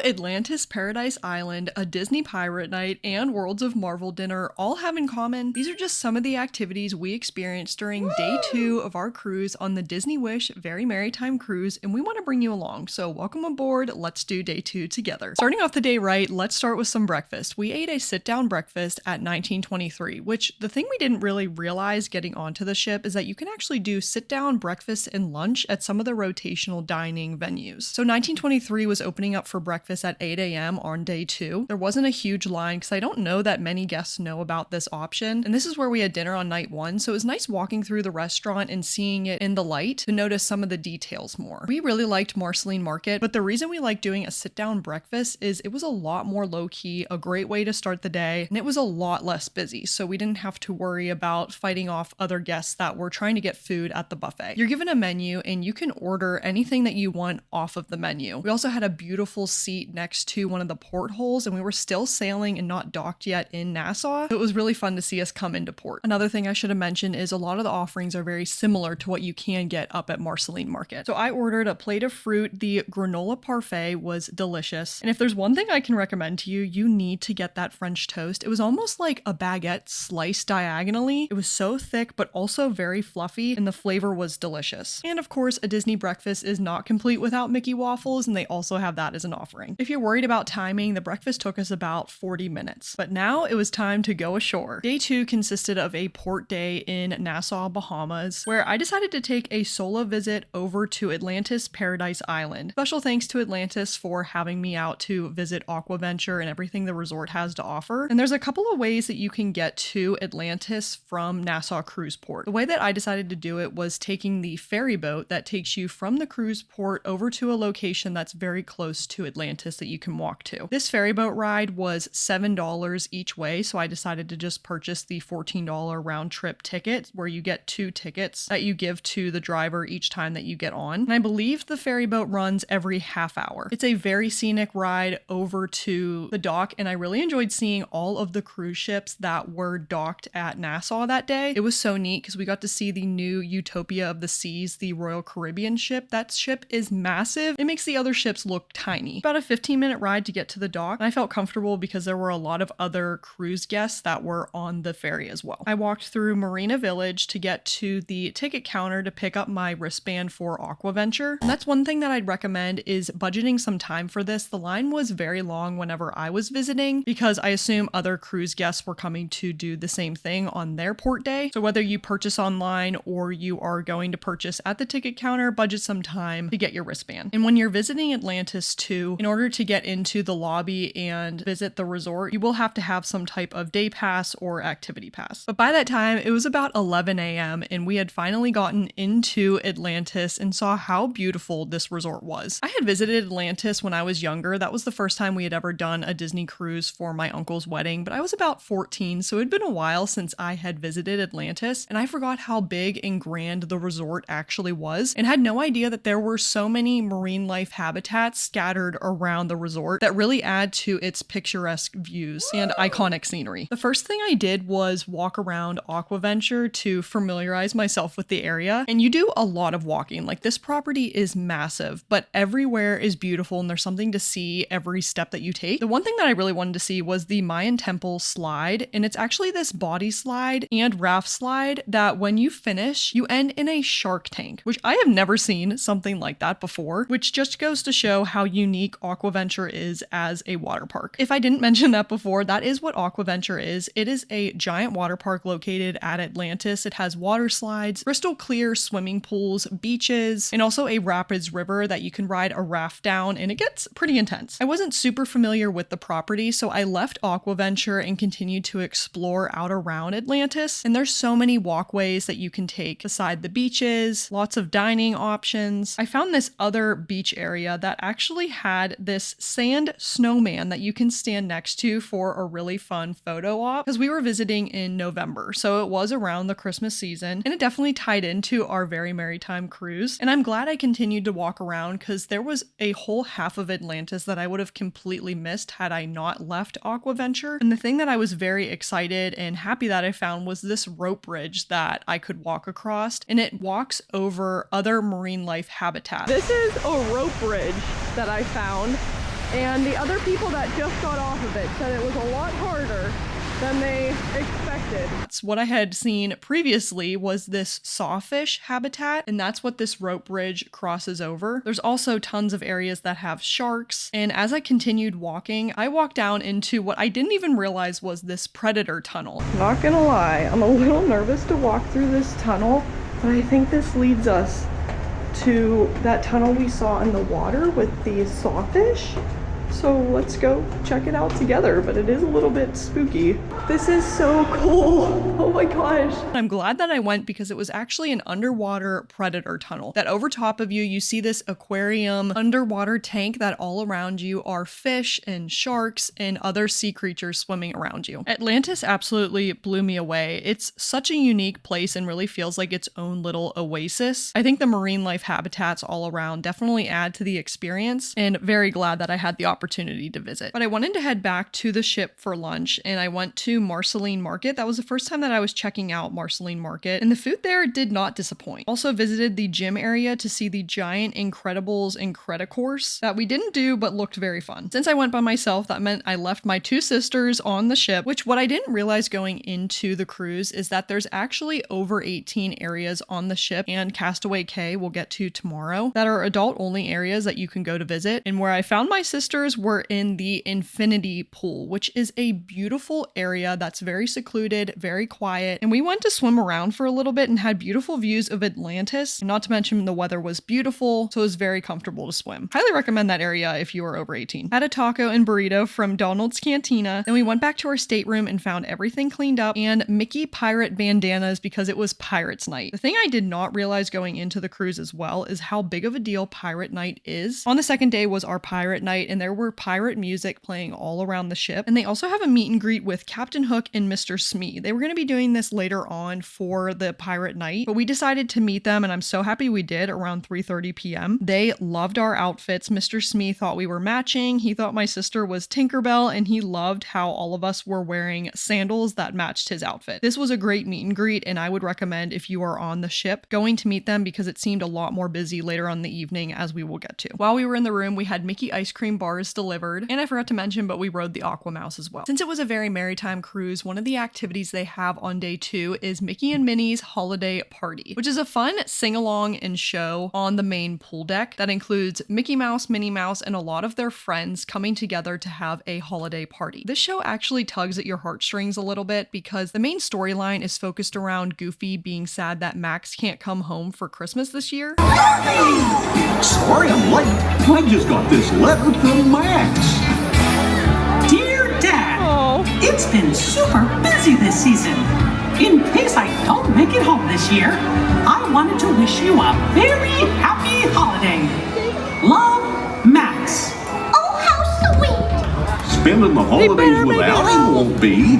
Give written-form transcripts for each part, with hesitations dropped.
Atlantis Paradise Island, a Disney Pirate Night, and Worlds of Marvel dinner all have in common. These are just some of the activities we experienced during day 2 of our cruise on the Disney Wish Very Merrytime cruise, and we want to bring you along. So welcome aboard, let's do day 2 together. Starting off the day right, let's start with some breakfast. We ate a sit-down breakfast at 1923, which the thing we didn't really realize getting onto the ship is that you can actually do sit-down breakfast and lunch at some of the rotational dining venues. So 1923 was opening up for breakfast at 8 a.m. on day 2. There wasn't a huge line because I don't know that many guests know about this option. And this is where we had dinner on night 1. So it was nice walking through the restaurant and seeing it in the light to notice some of the details more. We really liked Marceline Market, but the reason we liked doing a sit-down breakfast is it was a lot more low-key, a great way to start the day, and it was a lot less busy. So we didn't have to worry about fighting off other guests that were trying to get food at the buffet. You're given a menu and you can order anything that you want off of the menu. We also had a beautiful seat next to one of the portholes, and we were still sailing and not docked yet in Nassau. So it was really fun to see us come into port. Another thing I should have mentioned is a lot of the offerings are very similar to what you can get up at Marceline Market. So I ordered a plate of fruit. The granola parfait was delicious. And if there's one thing I can recommend to you, you need to get that French toast. It was almost like a baguette sliced diagonally. It was so thick, but also very fluffy, and the flavor was delicious. And of course, a Disney breakfast is not complete without Mickey waffles, and they also have that as an offering. If you're worried about timing, the breakfast took us about 40 minutes. But now it was time to go ashore. Day 2 consisted of a port day in Nassau, Bahamas, where I decided to take a solo visit over to Atlantis Paradise Island. Special thanks to Atlantis for having me out to visit Aquaventure and everything the resort has to offer. And there's a couple of ways that you can get to Atlantis from Nassau Cruise Port. The way that I decided to do it was taking the ferry boat that takes you from the cruise port over to a location that's very close to Atlantis that you can walk to. This ferry boat ride was $7 each way, so I decided to just purchase the $14 round trip ticket where you get 2 tickets that you give to the driver each time that you get on. And I believe the ferry boat runs every half hour. It's a very scenic ride over to the dock, and I really enjoyed seeing all of the cruise ships that were docked at Nassau that day. It was so neat because we got to see the new Utopia of the Seas, the Royal Caribbean ship. That ship is massive. It makes the other ships look tiny. About a 15-minute ride to get to the dock, and I felt comfortable because there were a lot of other cruise guests that were on the ferry as well. I walked through Marina Village to get to the ticket counter to pick up my wristband for Aquaventure. And that's one thing that I'd recommend is budgeting some time for this. The line was very long whenever I was visiting because I assume other cruise guests were coming to do the same thing on their port day. So whether you purchase online or you are going to purchase at the ticket counter, budget some time to get your wristband. And when you're visiting Atlantis too, in order to get into the lobby and visit the resort, you will have to have some type of day pass or activity pass. But by that time, it was about 11 a.m. and we had finally gotten into Atlantis and saw how beautiful this resort was. I had visited Atlantis when I was younger. That was the first time we had ever done a Disney cruise for my uncle's wedding, but I was about 14, so it'd been a while since I had visited Atlantis, and I forgot how big and grand the resort actually was, and had no idea that there were so many marine life habitats scattered around the resort that really add to its picturesque views and iconic scenery. The first thing I did was walk around Aquaventure to familiarize myself with the area, and you do a lot of walking. Like, this property is massive, but everywhere is beautiful and there's something to see every step that you take. The one thing that I really wanted to see was the Mayan Temple slide, and it's actually this body slide and raft slide that when you finish, you end in a shark tank, which I have never seen something like that before, which just goes to show how unique Aquaventure is as a water park. If I didn't mention that before, that is what Aquaventure is. It is a giant water park located at Atlantis. It has water slides, crystal clear swimming pools, beaches, and also a rapids river that you can ride a raft down, and it gets pretty intense. I wasn't super familiar with the property, so I left Aquaventure and continued to explore out around Atlantis, and there's so many walkways that you can take beside the beaches, lots of dining options. I found this other beach area that actually had this sand snowman that you can stand next to for a really fun photo op, because we were visiting in November, so it was around the Christmas season, and it definitely tied into our Very Merrytime cruise. And I'm glad I continued to walk around because there was a whole half of Atlantis that I would have completely missed had I not left Aquaventure. And the thing that I was very excited and happy that I found was this rope bridge that I could walk across, and it walks over other marine life habitats. This is a rope bridge that I found And the other people that just got off of it said it was a lot harder than they expected. That's what I had seen previously was this sawfish habitat, and that's what this rope bridge crosses over. There's also tons of areas that have sharks, and as I continued walking, I walked down into what I didn't even realize was this predator tunnel. Not gonna lie, I'm a little nervous to walk through this tunnel, but I think this leads us to that tunnel we saw in the water with the sawfish. So let's go check it out together, but it is a little bit spooky. This is so cool. Oh my gosh. I'm glad that I went because it was actually an underwater predator tunnel that over top of you, you see this aquarium underwater tank that all around you are fish and sharks and other sea creatures swimming around you. Atlantis absolutely blew me away. It's such a unique place and really feels like its own little oasis. I think the marine life habitats all around definitely add to the experience, and very glad that I had the opportunity to visit. But I wanted to head back to the ship for lunch, and I went to Marceline Market. That was the first time that I was checking out Marceline Market, and the food there did not disappoint. Also visited the gym area to see the giant Incredibles Incredicourse that we didn't do but looked very fun. Since I went by myself, that meant I left my two sisters on the ship, which what I didn't realize going into the cruise is that there's actually over 18 areas on the ship and Castaway Cay we'll get to tomorrow that are adult only areas that you can go to visit. And where I found my sisters were in the infinity pool, which is a beautiful area that's very secluded, very quiet. And we went to swim around for a little bit and had beautiful views of Atlantis. And not to mention the weather was beautiful, so it was very comfortable to swim. Highly recommend that area if you are over 18. Had a taco and burrito from Donald's Cantina. Then we went back to our stateroom and found everything cleaned up and Mickey pirate bandanas because it was Pirates Night. The thing I did not realize going into the cruise as well is how big of a deal Pirate Night is. On the second day was our Pirate Night, and there were pirate music playing all around the ship. And they also have a meet and greet with Captain Hook and Mr. Smee. They were going to be doing this later on for the Pirate Night, but we decided to meet them, and I'm so happy we did around 3:30 p.m. They loved our outfits. Mr. Smee thought we were matching. He thought my sister was Tinkerbell, and he loved how all of us were wearing sandals that matched his outfit. This was a great meet and greet, and I would recommend if you are on the ship going to meet them because it seemed a lot more busy later on in the evening, as we will get to. While we were in the room, we had Mickey ice cream bars delivered, and I forgot to mention, but we rode the Aqua Mouse as well. Since it was a very Merrytime cruise, one of the activities they have on day 2 is Mickey and Minnie's Holiday Party, which is a fun sing-along and show on the main pool deck that includes Mickey Mouse, Minnie Mouse, and a lot of their friends coming together to have a holiday party. This show actually tugs at your heartstrings a little bit because the main storyline is focused around Goofy being sad that Max can't come home for Christmas this year. Sorry I'm late. I just got this letter from Max. Dear Dad, Oh, it's been super busy this season. In case I don't make it home this year, I wanted to wish you a very happy holiday. Love, Max. Oh, how sweet! Spending the holidays without him won't be.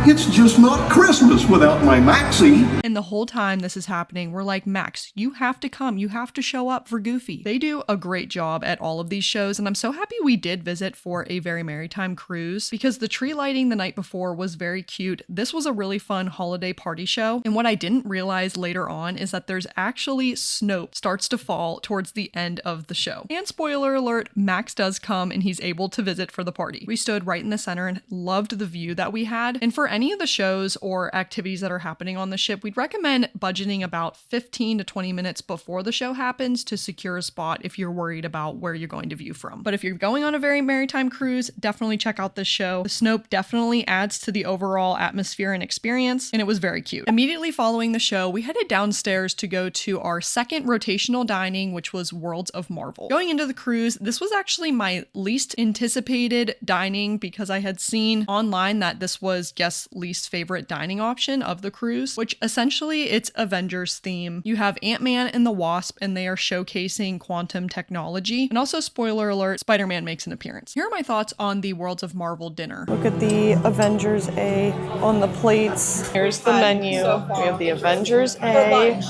It's just not Christmas without my Maxie. and the whole time this is happening, we're like, Max, you have to come. You have to show up for Goofy. They do a great job at all of these shows, and I'm so happy we did visit for a very Merrytime cruise because the tree lighting the night before was very cute. This was a really fun holiday party show, and what I didn't realize later on is that there's actually snow starts to fall towards the end of the show. And spoiler alert, Max does come and he's able to visit for the party. We stood right in the center and loved the view that we had. And for any of the shows or activities that are happening on the ship, we'd recommend budgeting about 15 to 20 minutes before the show happens to secure a spot if you're worried about where you're going to view from. But if you're going on a very Merrytime cruise, definitely check out this show. The snow definitely adds to the overall atmosphere and experience, and it was very cute. Immediately following the show, we headed downstairs to go to our second rotational dining, which was Worlds of Marvel. Going into the cruise, this was actually my least anticipated dining because I had seen online that this was guests' least favorite dining option of the cruise, which essentially it's Avengers theme. You have Ant-Man and the Wasp, and they are showcasing quantum technology. And also, spoiler alert, Spider-Man makes an appearance. Here are my thoughts on the Worlds of Marvel dinner. Look at the Avengers A on the plates. Here's the menu. We have the Avengers A.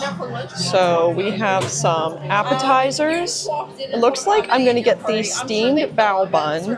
So we have some appetizers. It looks like I'm going to get the steamed bao bun.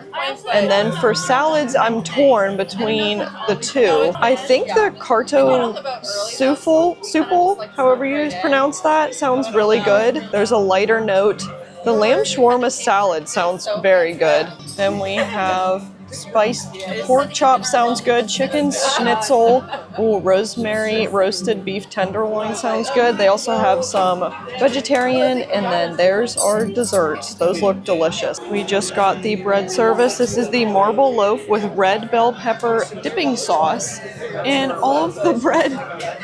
And then for salads, I'm torn between the two. I think the carto souffle, however you pronounce that, sounds really good. There's a lighter note. The lamb shawarma salad sounds very good. Then we have spiced pork chop, sounds good. Chicken schnitzel. Ooh, rosemary roasted beef tenderloin sounds good. They also have some vegetarian, and then there's our desserts. Those look delicious. We just got the bread service. This is the marble loaf with red bell pepper dipping sauce. And all of the bread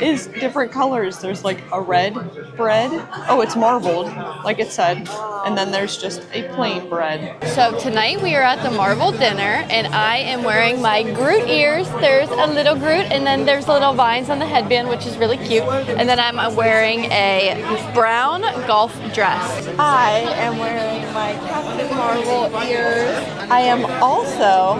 is different colors. There's like a red bread. Oh, it's marbled, like it said. And then there's just a plain bread. So tonight we are at the Marvel dinner, and I am wearing my Groot ears. There's a little Groot, and then there's little vines on the headband, which is really cute. And then I'm wearing a brown golf dress. I am wearing my Captain Marvel ears. I am also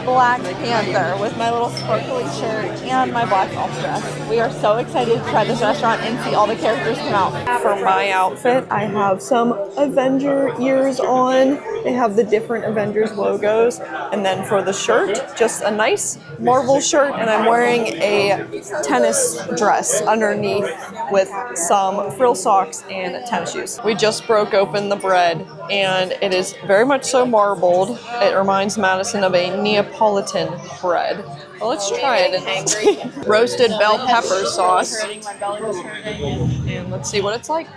Black Panther with my little sparkly shirt and my black golf dress. We are so excited to try this restaurant and see all the characters come out. For my outfit, I have some Avenger ears on. They have the different Avengers logos. And then for the shirt, just a nice Marvel shirt, and I'm wearing a tennis dress underneath with some frill socks and tennis shoes. We just broke open the bread, and it is very much so marbled. It reminds Madison of a Neapolitan bread. Well, let's try it. Roasted bell pepper sauce. And let's see what it's like.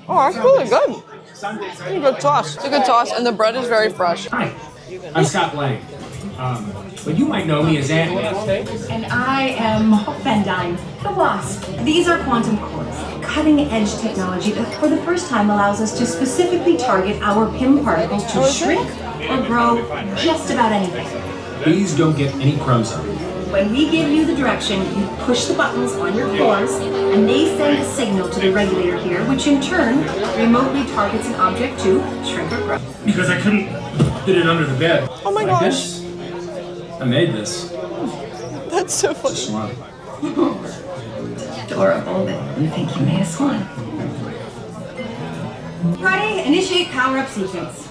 Oh, that's really good. It's a good sauce. It's a good sauce, and the bread is very fresh. Hi, I'm Scott Lang. But you might know me as Ant-Man. And I am Bandana, the Wasp. These are quantum cores, cutting-edge technology that for the first time allows us to specifically target our PIM particles to shrink or grow just about anything. Please don't get any crumbs on me. When we give you the direction, you push the buttons on your cores, and they send a signal to the regulator here, which in turn remotely targets an object to shrink or grow. Because I couldn't fit it under the bed. Oh my Like gosh. this. I made this. That's so funny. Slime. Adorable, but you think you made a swan. Ready? Initiate power-up sequence.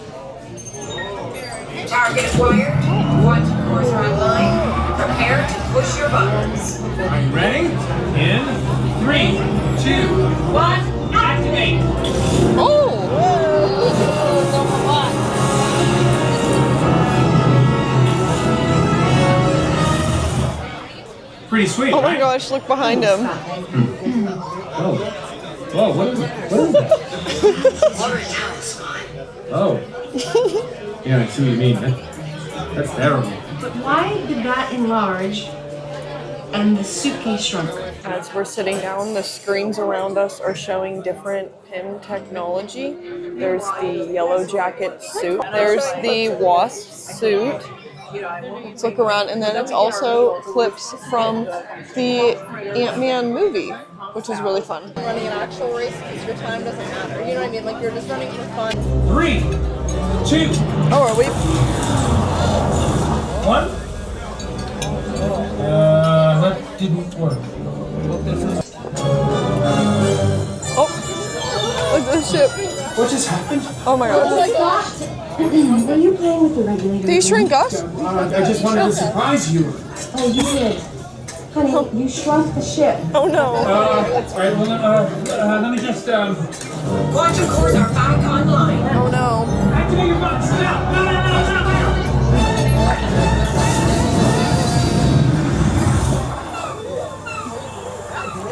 Target acquired. Quantum cores are online. Prepare to push your buttons. Are you ready? In 3, 2, 1, activate! Pretty sweet, Oh my right? gosh, look behind him. Whoa. Whoa, what is that? Oh. Yeah, I see what you mean. That's terrible. But why did that enlarge and the suitcase shrunk? As we're sitting down, the screens around us are showing different PIM technology. There's the yellow jacket suit. There's the wasp suit. Let's look around, and then it's also clips from the Ant-Man movie, which is really fun. Running an actual race because your time doesn't matter. You know what I mean? Like you're just running for fun. 3, 2, Oh, are we? 1. That didn't work. Oh, look at the ship. What just happened? Oh my gosh. Were you playing with the regulator? Did you shrink us? I just wanted to surprise you. Oh, you did. Honey, you shrunk the ship. Oh no. All right, well, let me just, Quantum cores are back online. Oh no. activate your buttons now. No.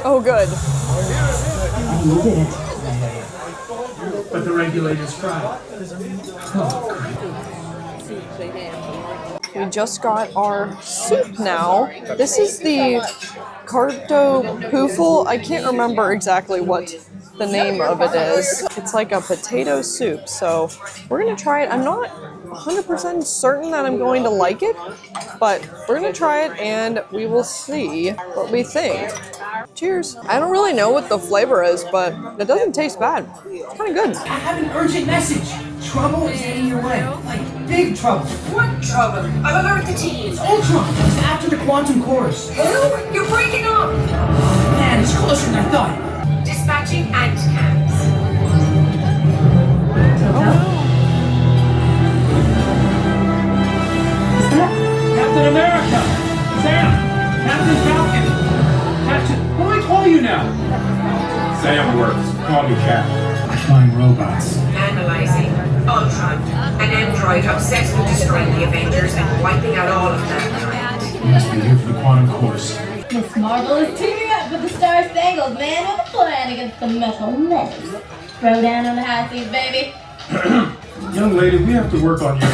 Oh good. You did it. But the regulators tried. We just got our soup now. This is the cartopoofle. I can't remember exactly what the name of it is. It's like a potato soup, so we're gonna try it. I'm not 100% certain that I'm going to like it, but we're gonna try it and we will see what we think. Cheers. I don't really know what the flavor is, but it doesn't taste bad. It's kind of good. I have an urgent message. Trouble is heading your way. Like, big trouble. What trouble? I've alerted the team. Ultron is after the quantum cores. Who? You're breaking up. Man, it's closer than I thought. Dispatching ant cams. Captain America! Sam! Captain Falcon! Captain... What do I call you now? Sam works. Call me Cap. Flying robots. Analyzing. right, obsessed with destroying the Avengers and wiping out all of mankind. Must be here for the quantum course. Miss Marvel is teaming up with the Star Spangled Man with a plan against the metal menace. Throw down on the high seas, baby. Young lady, we have to work on your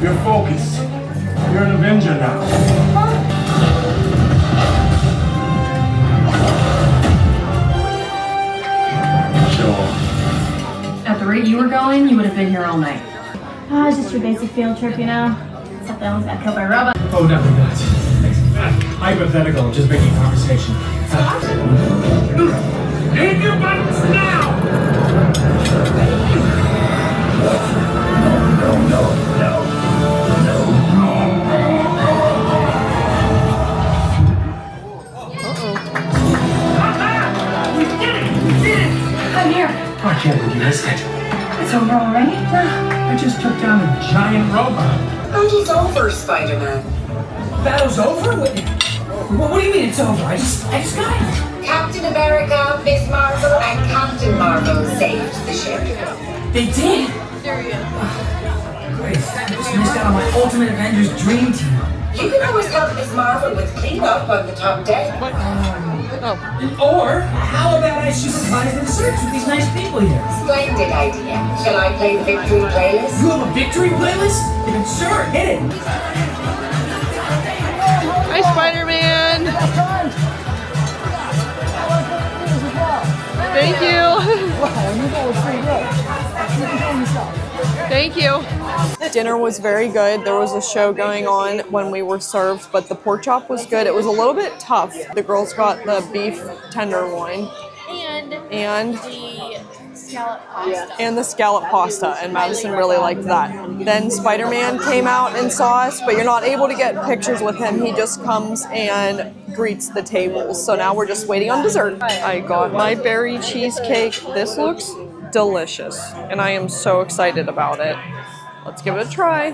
your focus. You're an Avenger now. At the rate you were going, you would have been here all night. Ah, it's just your basic field trip, you know? Except I almost got killed by a robot. Oh, nothing, guys. Hypothetical, just making conversation. Leave your buttons now! I'm here. I can't believe you missed it. It's over already? I just took down a giant robot. Battle's over, Spider-Man. Battle's over? What do you mean it's over? I just got it. Captain America, Miss Marvel, and Captain Marvel saved the ship. They did? Great. I just missed out on my Ultimate Avengers dream team. You can always help Miss Marvel with cleanup on the top deck. Or, how about I supervise the search with these nice people here? Splendid idea. Shall I play the victory playlist? You have a victory playlist? Sure, hit it. Hi, Spider-Man. Thank you. Thank you. Dinner was very good. There was a show going on when we were served, but the pork chop was good. It was a little bit tough. The girls got the beef tenderloin and the scallop pasta, and Madison really liked that. Then Spider-Man came out and saw us, but you're not able to get pictures with him. He just comes and greets the tables. So now we're just waiting on dessert. I got my berry cheesecake. This looks delicious, and I am so excited about it. Let's give it a try.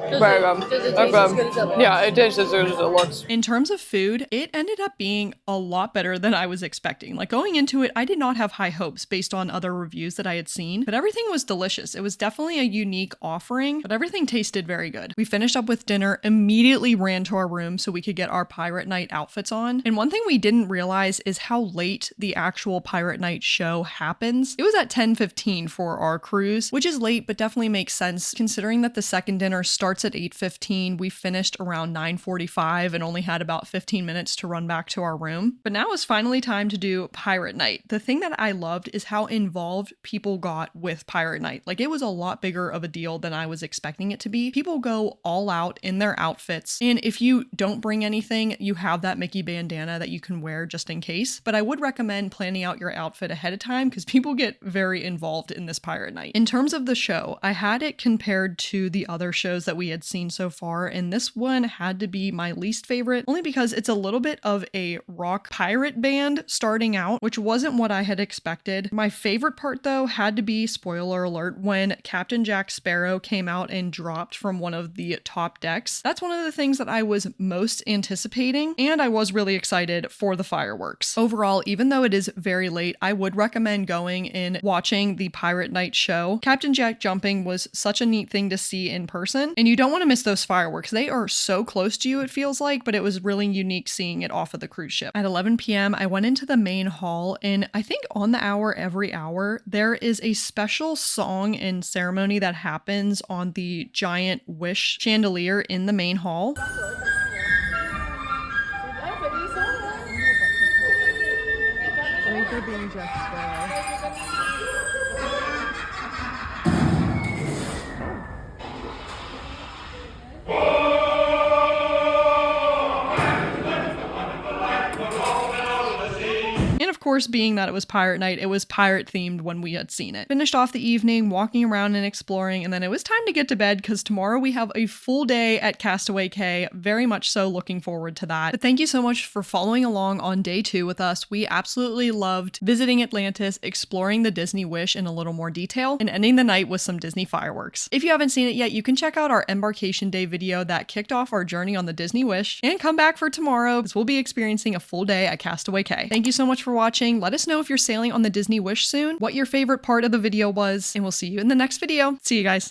Very good. Does it taste as good as it Yeah, it tastes as good as it looks. In terms of food, it ended up being a lot better than I was expecting. Like, going into it, I did not have high hopes based on other reviews that I had seen, but everything was delicious. It was definitely a unique offering, but everything tasted very good. We finished up with dinner, immediately ran to our room so we could get our Pirate Night outfits on. And one thing we didn't realize is how late the actual Pirate Night show happens. It was at 10:15 for our cruise, which is late, but definitely makes sense considering that the second dinner starts at 8:15. We finished around 9:45 and only had about 15 minutes to run back to our room. But now it's finally time to do Pirate Night. The thing that I loved is how involved people got with Pirate Night. Like, it was a lot bigger of a deal than I was expecting it to be. People go all out in their outfits, and if you don't bring anything, you have that Mickey bandana that you can wear just in case. But I would recommend planning out your outfit ahead of time because people get very involved in this Pirate Night. In terms of the show, I had it compared to the other shows that we had seen so far, and this one had to be my least favorite, only because it's a little bit of a rock pirate band starting out, which wasn't what I had expected. My favorite part, though, had to be, spoiler alert, when Captain Jack Sparrow came out and dropped from one of the top decks. That's one of the things that I was most anticipating, and I was really excited for the fireworks. Overall, even though it is very late, I would recommend going and watching the Pirate Night show. Captain Jack jumping was such a neat thing to see in person, and you don't want to miss those fireworks. They are so close to you, it feels like, but it was really unique seeing it off of the cruise ship. At 11 p.m., I went into the main hall, and I think on the hour, every hour, there is a special song and ceremony that happens on the giant wish chandelier in the main hall. Thank you for being Jack Sparrow. And of course, being that it was Pirate Night, it was pirate themed when we had seen it. Finished off the evening walking around and exploring, and then it was time to get to bed because tomorrow we have a full day at Castaway Cay. Very much so looking forward to that. But thank you so much for following along on day 2 with us. We absolutely loved visiting Atlantis, exploring the Disney Wish in a little more detail, and ending the night with some Disney fireworks. If you haven't seen it yet, you can check out our Embarkation Day video that kicked off our journey on the Disney Wish, and come back for tomorrow because we'll be experiencing a full day at Castaway Cay. Thank you so much for watching. watching. Let us know if you're sailing on the Disney Wish soon, what your favorite part of the video was, and we'll see you in the next video. See you guys.